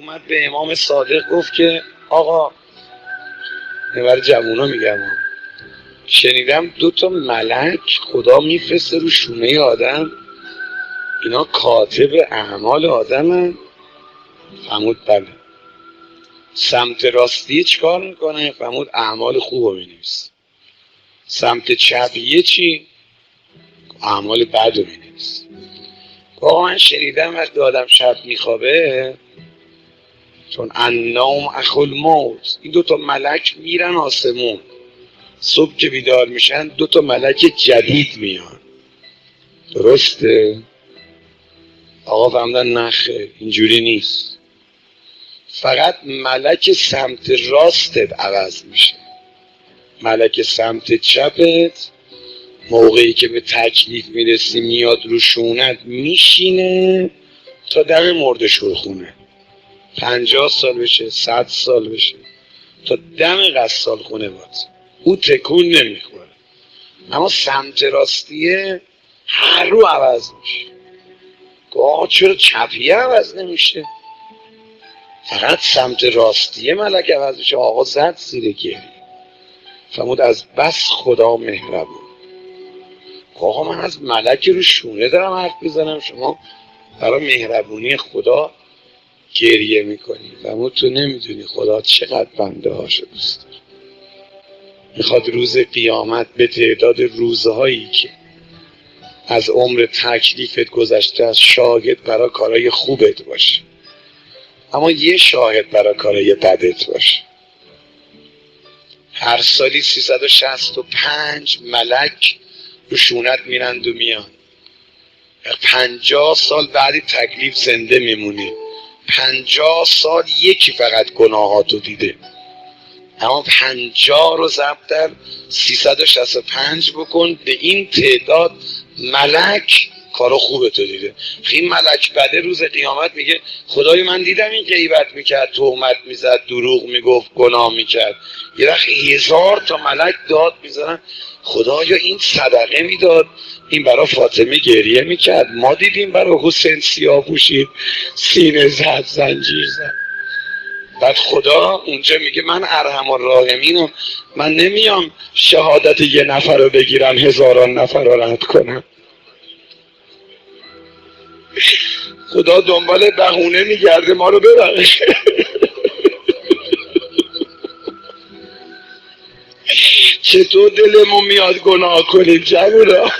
اومد به امام صادق گفت که آقا، برای جوونا میگم، شنیدم 2 ملک خدا میفرسته رو شونه آدم، اینا کاتب اعمال آدمن. فرمود بله. سمت راستی چیکار میکنه؟ فرمود اعمال خوب رو مینویسه. سمت چپیه چی؟ اعمال بد رو مینویسه. آقا من شنیدم وقتی آدم شب میخوابه، چون النوم اخو الموت، این 2 ملک میرن آسمون، صبح که بیدار میشن 2 ملک جدید میان. درسته؟ آقا فهمدن نخه، اینجوری نیست. فقط ملک سمت راستت عوض میشه، ملک سمت چپت موقعی که به تکلیف میرسی میاد رو شونت میشینه تا دم مرده شورخونه، 50 سال بشه، 100 سال بشه، تا دم غسال خونه باد، او تکون نمیخوره. اما سمت راستیه هر رو عوض میشه. آقا چرا چپیه عوض نمیشه؟ فقط سمت راستیه ملک عوض میشه. آقا زد زیر گریه. فرمود از بس خدا مهربون. آقا من از ملک رو شونه دارم حرف میزنم، شما برای مهربونی خدا گریه میکنی. فرمود تو نمیدونی خدا چقدر بنده هاشو دوست داره. میخواد روز قیامت به تعداد روزهایی که از عمر تکلیفت گذشته از شاهد برای کارهای خوبت باشه، اما یه شاهد برای کارهای بدت باشه. هر سالی 365 ملک رو شونت میرند و میان. 50 سال بعدی تکلیف زنده میمونی، 50 سال یکی فقط گناهاتو دیده، اما 50 رو ضرب در 365 بکن، به این تعداد ملک کارو خوبتو دیده. این ملک بده روز قیامت میگه خدای من دیدم این غیبت میکرد، تهمت میزد، دروغ میگفت، گناه میکرد. یه وقت 1000 تا ملک داد میزنن خدایا این صدقه میداد، این برای فاطمه گریه میکرد، ما دیدیم برای حسین سیاه پوشید، سینه زد، زنجیر زد. بعد خدا اونجا میگه من ارحم الراحمینم، من نمیام شهادت یه نفر رو بگیرم 1000 نفر رو رد کنم. خدا دنبال بهونه میگرده ما رو ببخش. چطور دلمون میاد گناه کنیم جوونا؟